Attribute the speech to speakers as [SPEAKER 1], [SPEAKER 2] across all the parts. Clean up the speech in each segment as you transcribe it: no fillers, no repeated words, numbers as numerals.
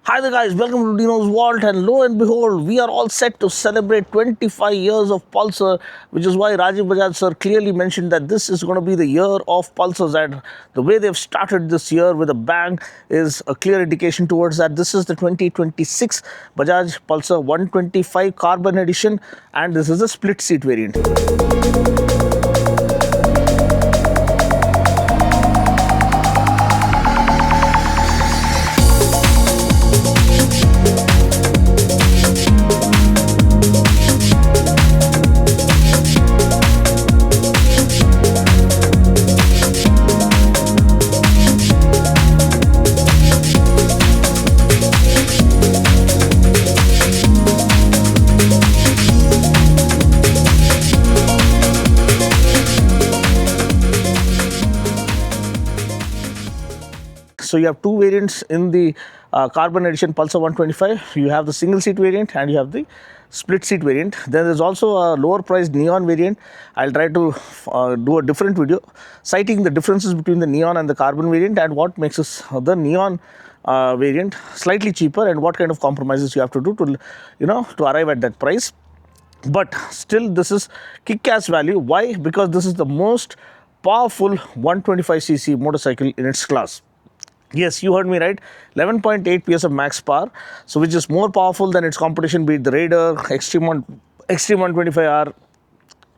[SPEAKER 1] Hi there guys, welcome to Dino's Vault, and lo and behold, we are all set to celebrate 25 years of Pulsar, which is why Rajiv Bajaj sir clearly mentioned that this is going to be the year of Pulsars, and the way they've started this year with a bang is a clear indication towards that. This is the 2026 Bajaj Pulsar 125 Carbon Edition, and this is a split seat variant. So you have two variants in the Carbon Edition Pulsar 125. You have the single seat variant and you have the split seat variant. Then there's also a lower priced neon variant. I'll try to do a different video citing the differences between the neon and the carbon variant and what makes the neon variant slightly cheaper and what kind of compromises you have to do to arrive at that price. But still, this is kick-ass value. Why? Because this is the most powerful 125cc motorcycle in its class. Yes, you heard me right. 11.8 PS of max power, so which is more powerful than its competition, be it the Raider, Extreme 125R,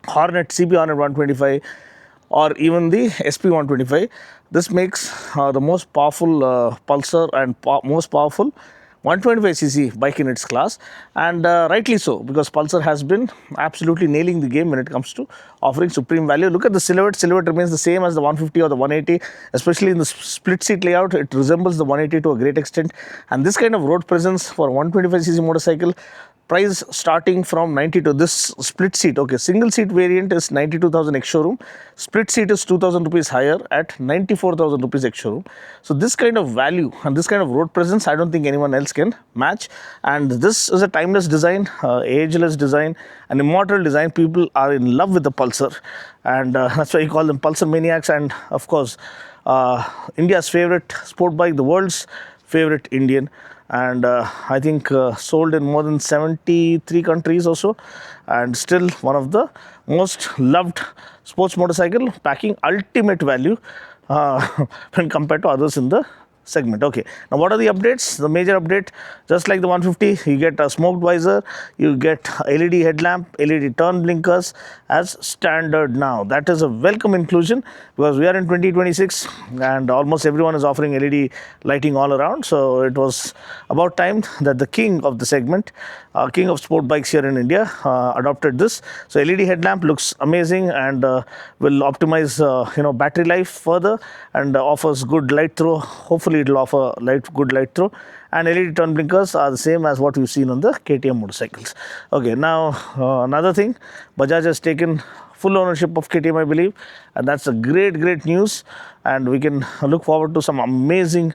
[SPEAKER 1] Hornet, CB Hornet 125, or even the SP 125. This makes the most powerful Pulsar and most powerful 125cc bike in its class, and rightly so, because Pulsar has been absolutely nailing the game when it comes to offering supreme value. Look at the silhouette. Silhouette remains the same as the 150 or the 180, especially in the split seat layout. It resembles the 180 to a great extent, and this kind of road presence for a 125cc motorcycle, price starting from 92. This split seat, okay, single seat variant is 92,000 ex showroom, split seat is 2,000 rupees higher at 94,000 rupees ex showroom. So this kind of value and this kind of road presence, I don't think anyone else can match. And this is a timeless design, ageless design, an immortal design. People are in love with the Pulsar, and that's why you call them Pulsar maniacs. And of course, India's favorite sport bike, the world's favorite Indian, and I think sold in more than 73 countries or so, and still one of the most loved sports motorcycle, packing ultimate value when compared to others in the segment. Okay, now what are the updates? The major update, just like the 150, you get a smoked visor, you get LED headlamp, LED turn blinkers as standard now. That is a welcome inclusion because we are in 2026 and almost everyone is offering LED lighting all around. So it was about time that the king of the segment, king of sport bikes here in India, adopted this. So LED headlamp looks amazing and will optimize battery life further and offers good light throw. Hopefully it will offer good light throw, and LED turn blinkers are the same as what we've seen on the KTM motorcycles. Okay, now another thing, Bajaj has taken full ownership of KTM, I believe, and that's a great news, and we can look forward to some amazing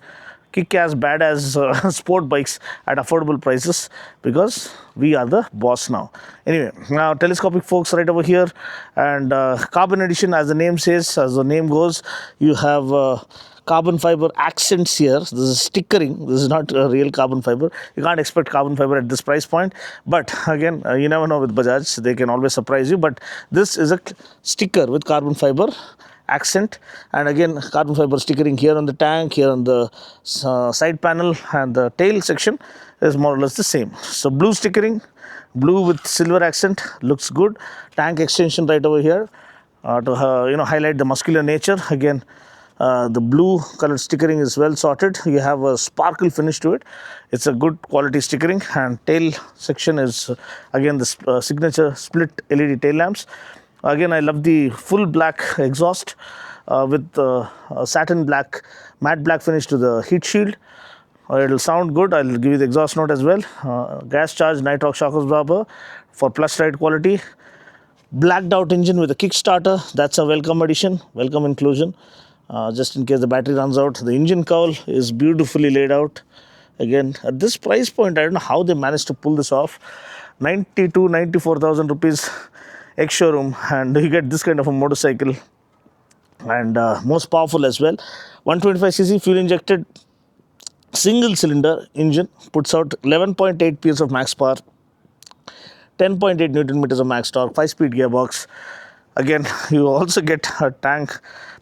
[SPEAKER 1] kick-ass, badass sport bikes at affordable prices because we are the boss now. Anyway, now telescopic forks right over here, and Carbon Edition, as the name says, as the name goes, you have carbon fiber accents here. This is stickering. This is not a real carbon fiber. You can't expect carbon fiber at this price point. But again, you never know with Bajaj. They can always surprise you. But this is a sticker with carbon fiber accent, and again carbon fiber stickering here on the tank, here on the side panel, and the tail section is more or less the same. So blue stickering, blue with silver accent, looks good. Tank extension right over here to highlight the muscular nature. Again, the blue colored stickering is well sorted. You have a sparkle finish to it. It's a good quality stickering, and tail section is again the signature split LED tail lamps. Again, I love the full black exhaust with satin black, matte black finish to the heat shield. It will sound good. I'll give you the exhaust note as well. Gas charged nitrox shock absorber for plus ride quality. Blacked out engine with a Kickstarter. That's a welcome addition, welcome inclusion. Just in case the battery runs out. The engine cowl is beautifully laid out. Again, at this price point, I don't know how they managed to pull this off. 94,000 rupees ex showroom, and you get this kind of a motorcycle, and most powerful as well. 125cc fuel injected Single cylinder engine puts out 11.8 PS of max power, 10.8 Newton meters of max torque, 5-speed gearbox. Again, you also get a tank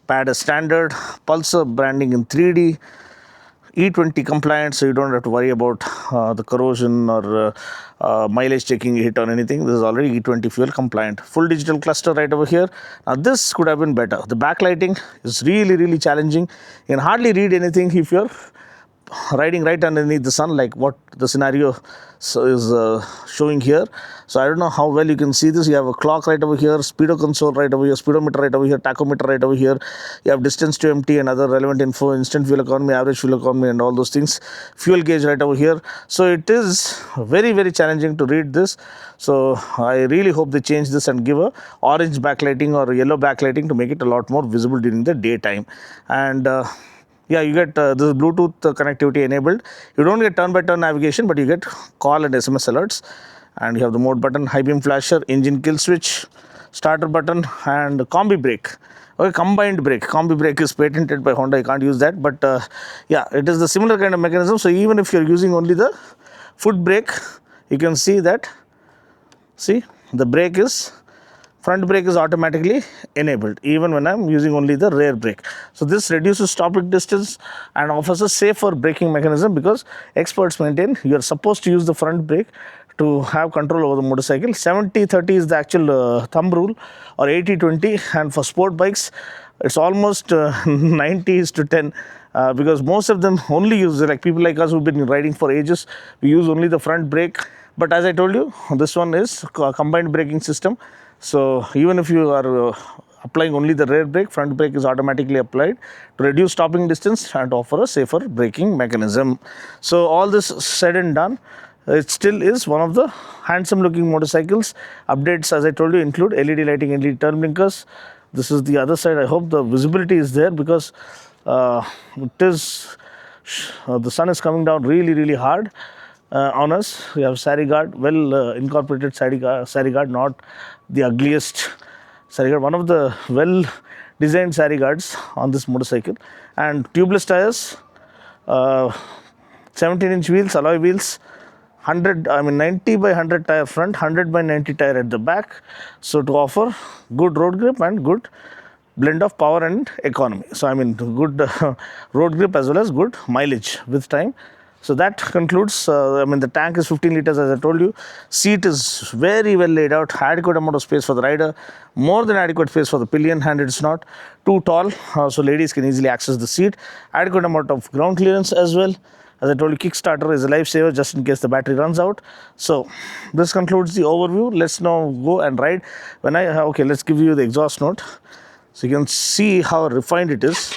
[SPEAKER 1] pad as standard, Pulsar branding in 3D, E20 compliant, so you don't have to worry about the corrosion or mileage taking a hit or anything. This is already E20 fuel compliant. Full digital cluster right over here. Now this could have been better. The backlighting is really challenging. You can hardly read anything if you're riding right underneath the sun, like what the scenario is showing here. So I don't know how well you can see this. You have a clock right over here, speedo console right over here, speedometer right over here, tachometer right over here. You have distance to empty and other relevant info, instant fuel economy, average fuel economy, and all those things. Fuel gauge right over here. So it is very challenging to read this. So I really hope they change this and give a orange backlighting or yellow backlighting to make it a lot more visible during the daytime. And yeah, you get this Bluetooth connectivity enabled. You don't get turn-by-turn navigation, but you get call and SMS alerts. And you have the mode button, high beam flasher, engine kill switch, starter button, and combi brake. Okay, combined brake. Combi brake is patented by Honda. You can't use that. But yeah, it is the similar kind of mechanism. So even if you're using only the foot brake, you can see that. See, the brake is front brake is automatically enabled even when I'm using only the rear brake. So this reduces stopping distance and offers a safer braking mechanism, because experts maintain you are supposed to use the front brake to have control over the motorcycle. 70-30 is the actual thumb rule, or 80-20, and for sport bikes it's almost 90:10. Because most of them only use, like people like us who've been riding for ages, we use only the front brake. But as I told you, this one is a combined braking system. So even if you are applying only the rear brake, front brake is automatically applied to reduce stopping distance and offer a safer braking mechanism. So all this said and done, it still is one of the handsome looking motorcycles. Updates, as I told you, include LED lighting, LED turn blinkers. This is the other side. I hope the visibility is there, because it is the sun is coming down really hard on us. We have sari guard, well incorporated sari guard, not the ugliest sari guard, one of the well designed sari guards on this motorcycle. And tubeless tires, 17-inch wheels, alloy wheels, 90 by 100 tire front, 100 by 90 tire at the back. So to offer good road grip and good blend of power and economy. So good road grip as well as good mileage with time. So that concludes. The tank is 15 liters, as I told you. Seat is very well laid out, adequate amount of space for the rider, more than adequate space for the pillion, and it's not too tall, so ladies can easily access the seat. Adequate amount of ground clearance as well. As I told you, Kickstarter is a lifesaver just in case the battery runs out. So this concludes the overview. Let's now go and ride. Okay, let's give you the exhaust note, so you can see how refined it is.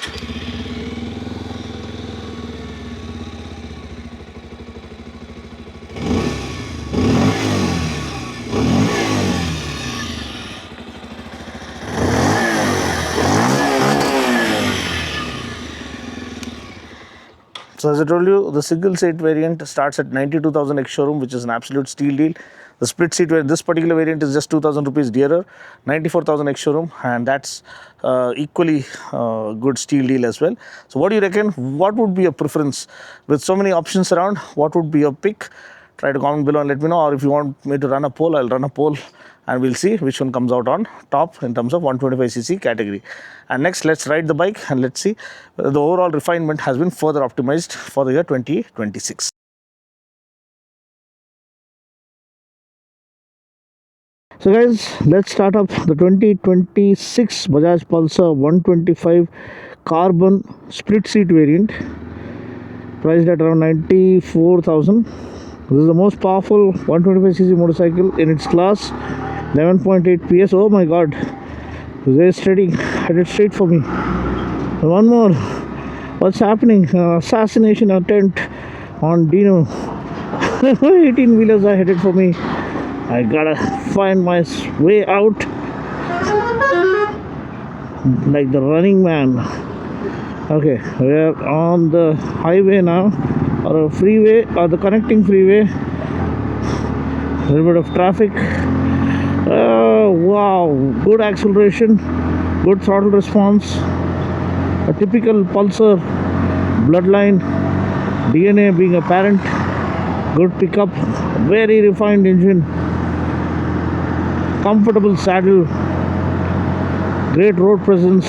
[SPEAKER 1] So as I told you, the single seat variant starts at 92,000 ex-showroom, which is an absolute steal deal. The split seat variant, this particular variant is just 2,000 rupees dearer, 94,000 ex-showroom, and that's equally good steal deal as well. So what do you reckon? What would be your preference? With so many options around, what would be your pick? Try to comment below and let me know, or if you want me to run a poll, I'll run a poll and we'll see which one comes out on top in terms of 125cc category. And next, let's ride the bike and let's see the overall refinement has been further optimized for the year 2026. So guys, let's start up the 2026 Bajaj Pulsar 125 carbon split seat variant, priced at around 94,000. This is the most powerful 125cc motorcycle in its class, 11.8 PS. Oh my god, very steady, headed straight for me. One more. What's happening? Assassination attempt on Dino. 18 wheelers are headed for me. I gotta find my way out like the running man. Okay, we are on the highway now, or a freeway, or the connecting freeway. A little bit of traffic. Wow, good acceleration, good throttle response, a typical Pulsar bloodline. DNA being apparent, good pickup, very refined engine, comfortable saddle, great road presence,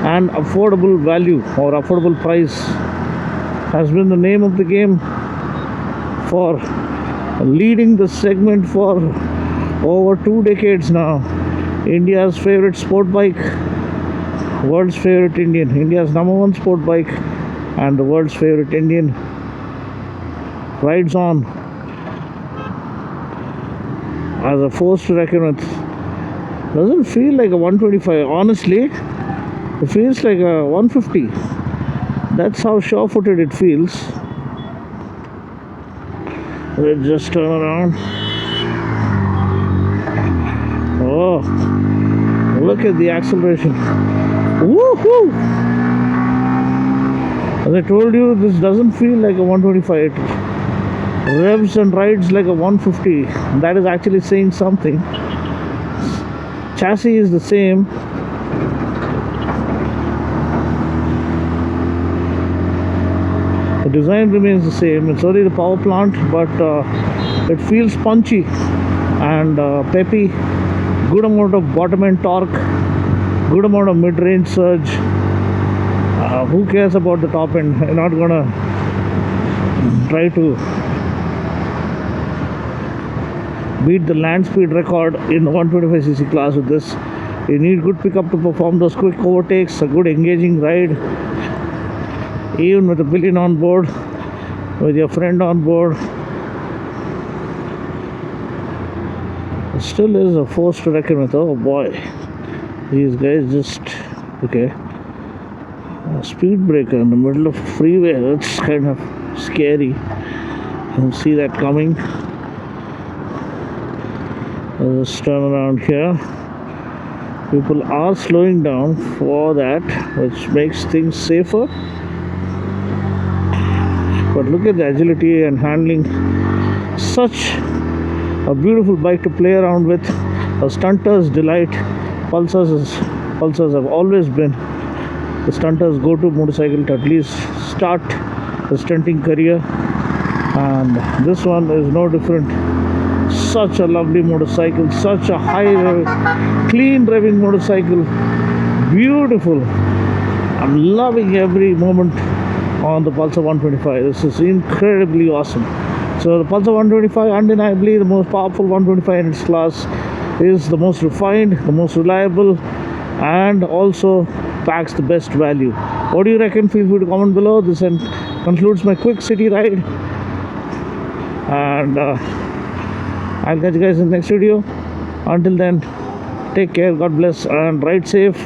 [SPEAKER 1] and affordable value or affordable price has been the name of the game for leading the segment for over 2 decades now. India's favorite sport bike, world's favorite Indian, India's #1 sport bike, and the world's favorite Indian rides on as a force to reckon with. Doesn't feel like a 125, honestly. It feels like a 150. That's how sure-footed it feels. Let's just turn around. Oh, look at the acceleration. Woohoo! As I told you, this doesn't feel like a 125. It revs and rides like a 150. That is actually saying something. Chassis is the same. The design remains the same. It's only the power plant, but it feels punchy and peppy. Good amount of bottom end torque, good amount of mid-range surge. Who cares about the top end? I'm not gonna try to beat the land speed record in the 125cc class with this. You need good pickup to perform those quick overtakes, a good engaging ride, even with a pillion on board, with your friend on board. It still is a force to reckon with. Oh boy, these guys just okay. A speed breaker in the middle of a freeway, that's kind of scary. You can see that coming. Let's turn around here. People are slowing down for that, which makes things safer. But look at the agility and handling. Such a beautiful bike to play around with. A stunter's delight. Pulsars have always been the stunter's go-to motorcycle to at least start the stunting career, and this one is no different. Such a lovely motorcycle, such a clean driving motorcycle, beautiful. I'm loving every moment on the Pulsar 125. This is incredibly awesome. So the Pulsar 125, undeniably the most powerful 125 in its class, is the most refined, the most reliable, and also packs the best value. What do you reckon? Feel free to comment below. This concludes my quick city ride, and I'll catch you guys in the next video. Until then, take care, God bless, and ride safe.